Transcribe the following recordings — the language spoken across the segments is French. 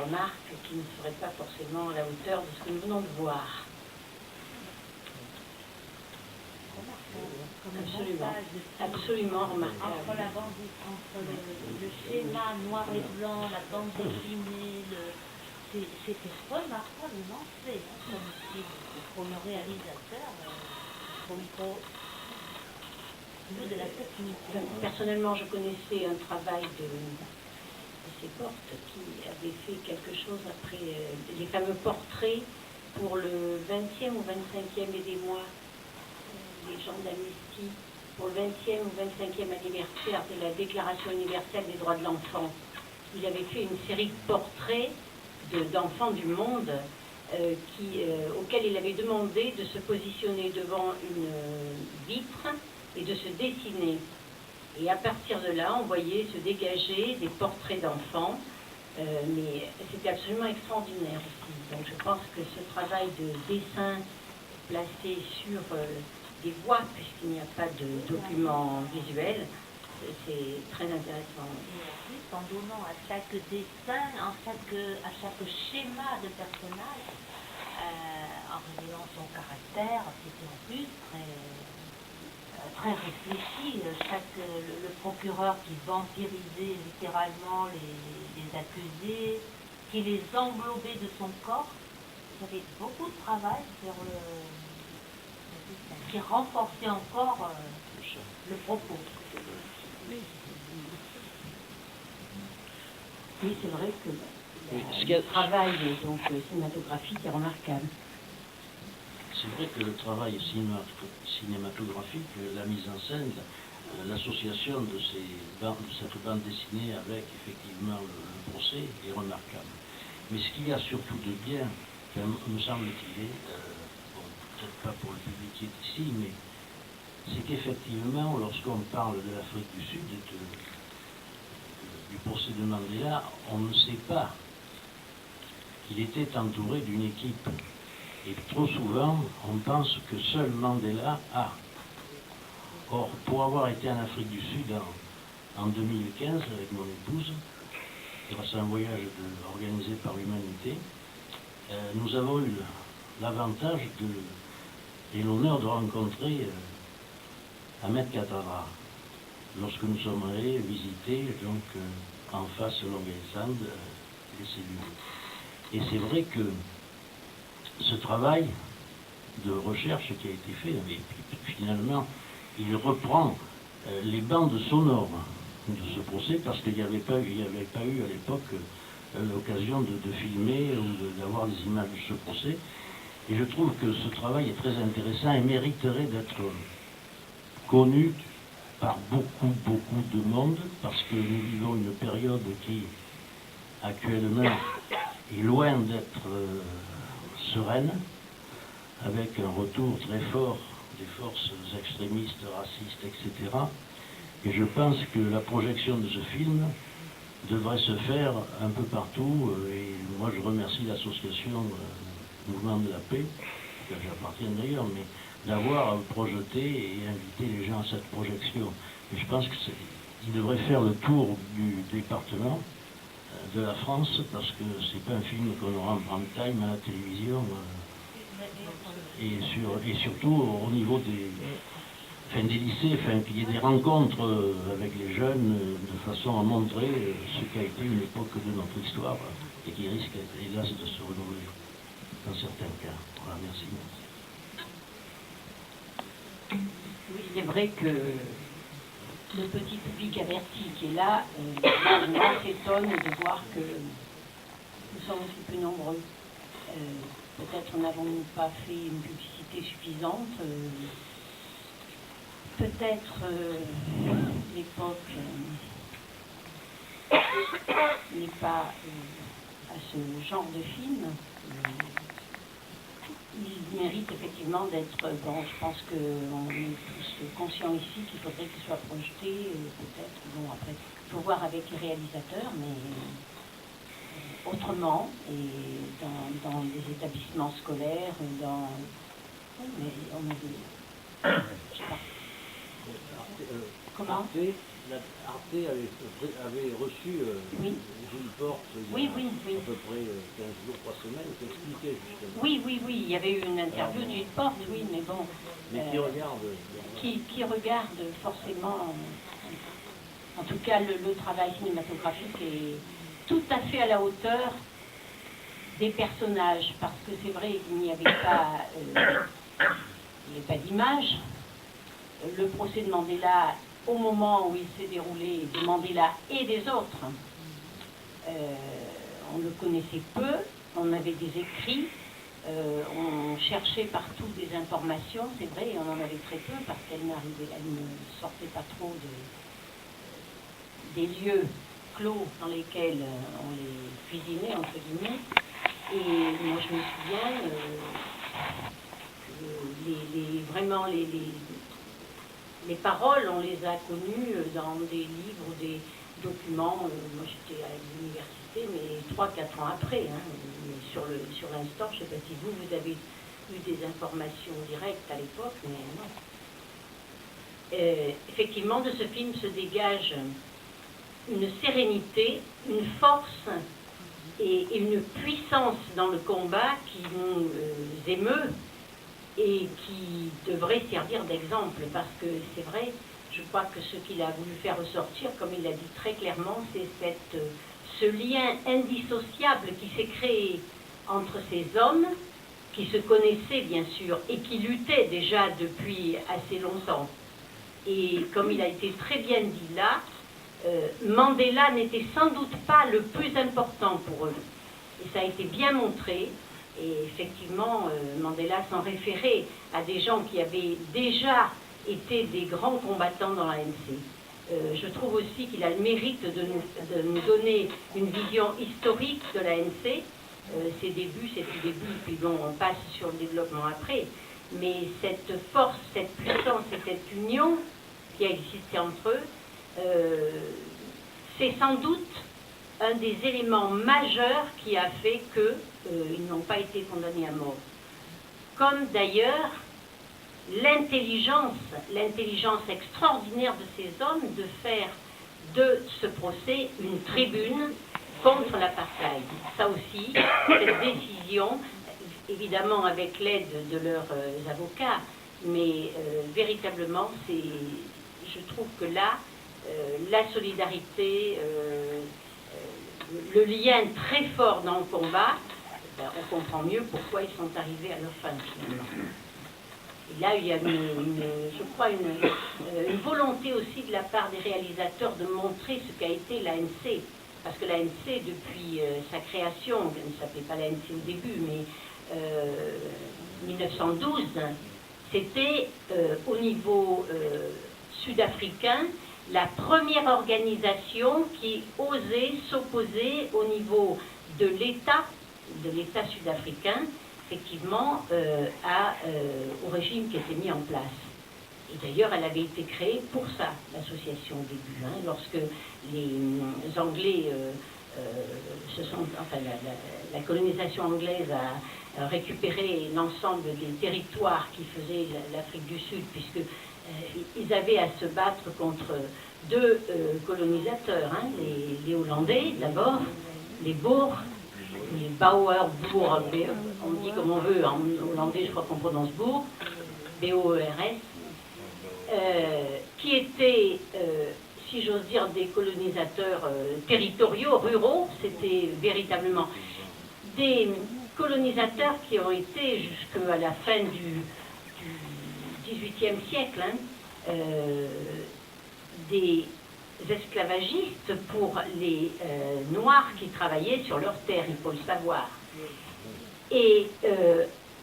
remarques qui ne seraient pas forcément à la hauteur de ce que nous venons de voir. Absolument, absolument remarquable. Entre le schéma noir et blanc, la bande dessinée, c'était remarquablement fait, comme si pour le réalisateur, au niveau de la technique. Personnellement, je connaissais un travail de ces portes qui avait fait quelque chose après les fameux portraits pour le 20e ou 25e, aidez-moi, les gens d'Amnesty, pour le 20e ou 25e anniversaire de la Déclaration universelle des droits de l'enfant. Il avait fait une série de portraits d'enfants du monde auxquels il avait demandé de se positionner devant une vitre et de se dessiner. Et à partir de là, on voyait se dégager des portraits d'enfants, mais c'était absolument extraordinaire aussi. Donc je pense que ce travail de dessin placé sur des voix, puisqu'il n'y a pas de document visuel, c'est très intéressant. Et en plus, en donnant à chaque dessin, à chaque schéma de personnage, en révélant son caractère, c'était en plus très réfléchi. Le procureur qui vampirisait littéralement les accusés, qui les englobait de son corps, il y avait beaucoup de travail sur qui renforçait encore le propos. Oui, c'est vrai que le travail donc, cinématographique est remarquable. C'est vrai que le travail cinématographique, la mise en scène, l'association de cette bande dessinée avec effectivement le procès est remarquable. Mais ce qu'il y a surtout de bien, me semble-t-il, peut-être pas pour le public qui est ici, mais c'est qu'effectivement, lorsqu'on parle de l'Afrique du Sud, du procès de Mandela, on ne sait pas qu'il était entouré d'une équipe. Et trop souvent, on pense que seul Mandela a. Or, pour avoir été en Afrique du Sud en 2015 avec mon épouse, grâce à un voyage organisé par l'Humanité, nous avons eu l'avantage et l'honneur de rencontrer Ahmed Katara lorsque nous sommes allés visiter donc en face Long Island les cellules. Et c'est vrai que ce travail de recherche qui a été fait, et puis finalement, il reprend les bandes sonores de ce procès parce qu'il n'y avait pas eu à l'époque l'occasion de filmer ou d'avoir des images de ce procès. Et je trouve que ce travail est très intéressant et mériterait d'être connu par beaucoup de monde parce que nous vivons une période qui actuellement est loin d'être sereine, avec un retour très fort des forces extrémistes, racistes, etc. Et je pense que la projection de ce film devrait se faire un peu partout. Et moi, je remercie l'association Mouvement de la Paix, que j'appartiens d'ailleurs, mais d'avoir projeté et invité les gens à cette projection. Et je pense qu'il devrait faire le tour du département de la France, parce que c'est pas un film qu'on aura en prime time à la télévision, et surtout au niveau des lycées, qu'il y ait des rencontres avec les jeunes de façon à montrer ce qu'a été une époque de notre histoire et qui risque hélas de se renouveler dans certains cas. Voilà, merci. Oui, c'est vrai que le petit public averti qui est là, s'étonne de voir que nous sommes aussi peu nombreux. Peut-être n'avons-nous pas fait une publicité suffisante. Peut-être l'époque n'est pas à ce genre de film. Il mérite effectivement d'être... Bon, je pense qu'on est tous conscients ici qu'il faudrait qu'il soit projeté, peut-être. Bon, après, il faut voir avec les réalisateurs, mais autrement, et dans des établissements scolaires, mais on a des... Je sais pas. Comment Arte avait reçu oui. une porte il Oui, oui, oui. à peu près 15 jours, 3 semaines, qui expliquait justement. Oui, oui, oui, il y avait eu une interview d'une porte, oui, mais bon. Mais qui regarde. Qui regarde forcément, en tout cas le travail cinématographique est tout à fait à la hauteur des personnages, parce que c'est vrai qu'il n'y avait pas, pas d'image. Le procès de Mandela, au moment où il s'est déroulé, de Mandela et des autres, on le connaissait peu, on avait des écrits, on cherchait partout des informations, c'est vrai, et on en avait très peu parce qu'elle ne sortait pas trop des lieux clos dans lesquels on les cuisinait, entre guillemets. Et moi je me souviens que vraiment les paroles, on les a connues dans des livres, des documents. Moi j'étais à l'université, mais 3-4 ans après. Hein, sur l'instant, je ne sais pas si vous avez eu des informations directes à l'époque, mais non. Effectivement, de ce film se dégage une sérénité, une force et une puissance dans le combat qui nous émeut et qui devrait servir d'exemple, parce que c'est vrai, je crois que ce qu'il a voulu faire ressortir, comme il l'a dit très clairement, c'est ce lien indissociable qui s'est créé entre ces hommes, qui se connaissaient bien sûr, et qui luttaient déjà depuis assez longtemps. Et comme il a été très bien dit là, Mandela n'était sans doute pas le plus important pour eux. Et ça a été bien montré. Et effectivement, Mandela s'en référait à des gens qui avaient déjà été des grands combattants dans l'ANC. Je trouve aussi qu'il a le mérite de nous donner une vision historique de l'ANC. Ses débuts, ses tout débuts, puis bon, on passe sur le développement après. Mais cette force, cette puissance et cette union qui a existé entre eux, c'est sans doute un des éléments majeurs qui a fait qu'ils n'ont pas été condamnés à mort. Comme d'ailleurs l'intelligence extraordinaire de ces hommes de faire de ce procès une tribune contre l'apartheid. Ça aussi, cette décision, évidemment avec l'aide de leurs avocats, mais véritablement, je trouve que là, la solidarité, le lien très fort dans le combat, on comprend mieux pourquoi ils sont arrivés à leur fin finalement. Et là, il y a je crois une volonté aussi de la part des réalisateurs de montrer ce qu'a été l'ANC. Parce que l'ANC, depuis sa création, elle ne s'appelait pas l'ANC au début, mais 1912, c'était au niveau sud-africain la première organisation qui osait s'opposer au niveau de l'État sud-africain, effectivement, au régime qui était mis en place. Et d'ailleurs, elle avait été créée pour ça, l'association au début. Hein, lorsque les Anglais la colonisation anglaise a récupéré l'ensemble des territoires qui faisaient l'Afrique du Sud, puisque ils avaient à se battre contre deux colonisateurs, hein, les Hollandais d'abord, les Boers, les Bauer, Boer, on dit comme on veut, en hollandais je crois qu'on prononce Boer, B-O-E-R-S, qui étaient, si j'ose dire, des colonisateurs territoriaux, ruraux. C'était véritablement des colonisateurs qui ont été jusqu'à la fin du XVIIIe siècle, hein, des esclavagistes pour les Noirs qui travaillaient sur leurs terres, il faut le savoir. Et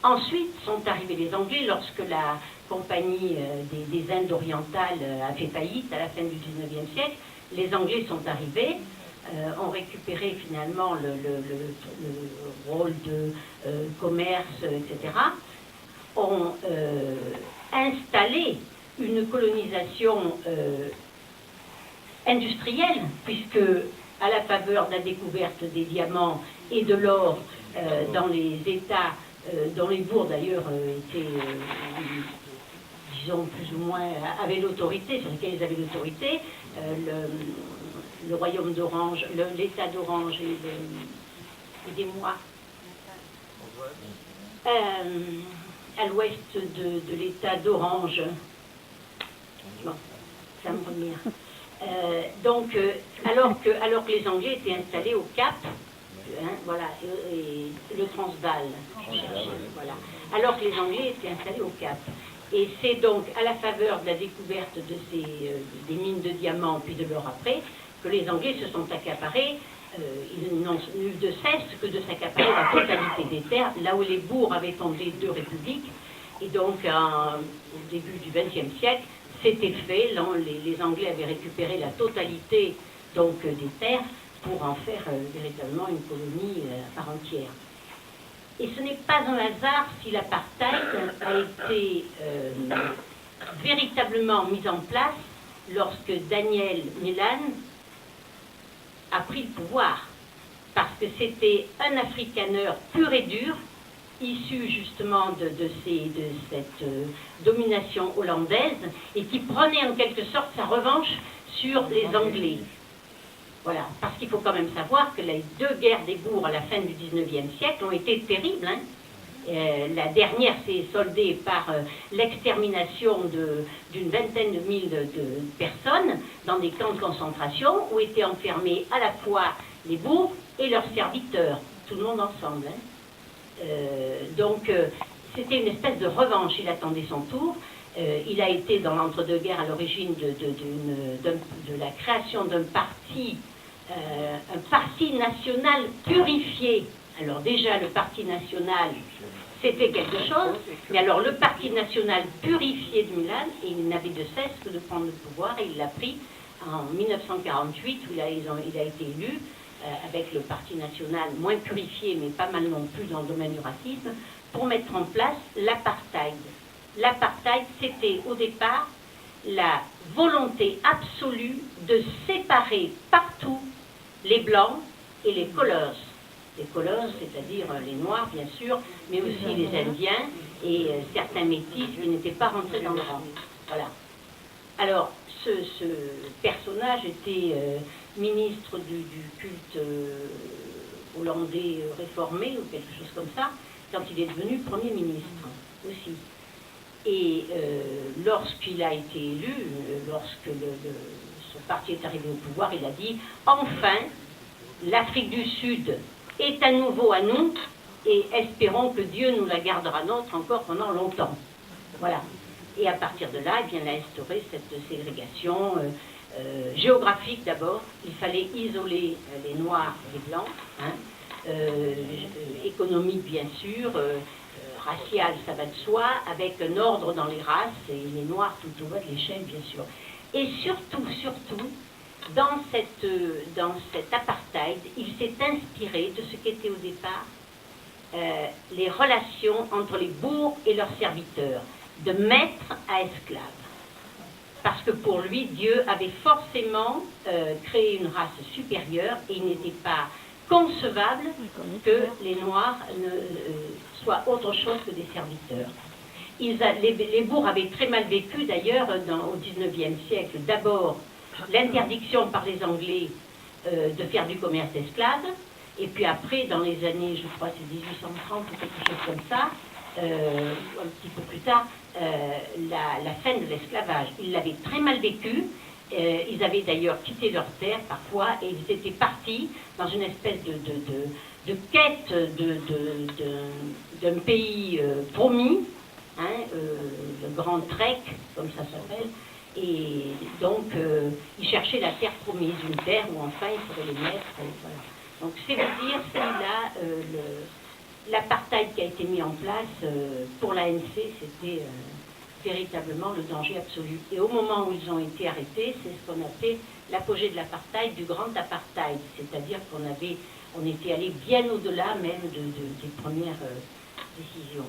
ensuite sont arrivés les Anglais lorsque la compagnie des Indes orientales a fait faillite à la fin du XIXe siècle. Les Anglais sont arrivés, ont récupéré finalement le rôle de commerce, etc., ont installé une colonisation industrielle, puisque à la faveur de la découverte des diamants et de l'or dans les États, dont les bourgs d'ailleurs étaient, disons plus ou moins, avaient l'autorité, sur lesquels ils avaient l'autorité, le royaume d'Orange, l'État d'Orange et des Mois, à l'ouest de l'État d'Orange. Bon, ça me revient. Donc, alors que les Anglais étaient installés au Cap, voilà, et le Transvaal, voilà, alors que les Anglais étaient installés au Cap. Et c'est donc à la faveur de la découverte de des mines de diamants, puis de l'or après, que les Anglais se sont accaparés. Ils n'ont eu de cesse que de s'accaparer la totalité des terres, là où les bourgs avaient fondé 2 républiques. Et donc, au début du XXe siècle, c'était fait. Les Anglais avaient récupéré la totalité donc, des terres pour en faire véritablement une colonie à part entière. Et ce n'est pas un hasard si l'apartheid a été véritablement mis en place lorsque Daniel Milan a pris le pouvoir. Parce que c'était un africaneur pur et dur, issu justement de cette domination hollandaise, et qui prenait en quelque sorte sa revanche sur les Anglais. Voilà, parce qu'il faut quand même savoir que les 2 guerres des bourgs à la fin du XIXe siècle ont été terribles. La dernière s'est soldée par l'extermination d'une vingtaine de mille de personnes dans des camps de concentration où étaient enfermés à la fois les bourgs et leurs serviteurs, tout le monde ensemble. Donc c'était une espèce de revanche, il attendait son tour. Il a été dans l'entre-deux-guerres à l'origine de la création d'un parti national purifié. Alors déjà, le Parti national, c'était quelque chose, mais alors le Parti national purifié de Milan, il n'avait de cesse que de prendre le pouvoir, et il l'a pris en 1948, où il a été élu, avec le Parti national moins purifié, mais pas mal non plus dans le domaine du racisme, pour mettre en place l'apartheid. L'apartheid, c'était au départ la volonté absolue de séparer partout les Blancs et les Colors. Les Colors, c'est-à-dire les Noirs, bien sûr, mais aussi les Indiens et certains métis qui n'étaient pas rentrés dans le rang. Voilà. Alors, ce personnage était ministre du culte hollandais réformé, ou quelque chose comme ça, quand il est devenu Premier ministre aussi. Et lorsqu'il a été élu, lorsque son parti est arrivé au pouvoir, il a dit « Enfin, l'Afrique du Sud est à nouveau à nous, et espérons que Dieu nous la gardera nôtre encore pendant longtemps. » Voilà. Et à partir de là, il a instauré cette ségrégation géographique d'abord. Il fallait isoler les Noirs et les Blancs, économique bien sûr, racial, ça va de soi, avec un ordre dans les races, et les Noirs tout au bas de l'échelle, bien sûr. Et surtout, dans cet apartheid, il s'est inspiré de ce qu'étaient au départ les relations entre les bourgs et leurs serviteurs, de maître à esclave. Parce que pour lui, Dieu avait forcément créé une race supérieure, et il n'était pas concevable que les Noirs soient autre chose que des serviteurs. Les bourgs avaient très mal vécu d'ailleurs au XIXe siècle. D'abord, l'interdiction par les Anglais de faire du commerce d'esclaves, et puis après, dans les années, je crois c'est 1830 ou quelque chose comme ça, un petit peu plus tard, la fin de l'esclavage. Ils l'avaient très mal vécu. Ils avaient d'ailleurs quitté leur terre parfois, et ils étaient partis dans une espèce de quête d'un pays promis, le Grand Trek, comme ça s'appelle, et donc ils cherchaient la terre promise, une terre où enfin ils pourraient les mettre. Voilà. Donc c'est vous dire, c'est là l'apartheid qui a été mis en place pour l'ANC, c'était véritablement le danger absolu. Et au moment où ils ont été arrêtés, c'est ce qu'on appelait l'apogée de l'apartheid, du grand apartheid, c'est-à-dire qu'on était allé bien au-delà même des premières décisions.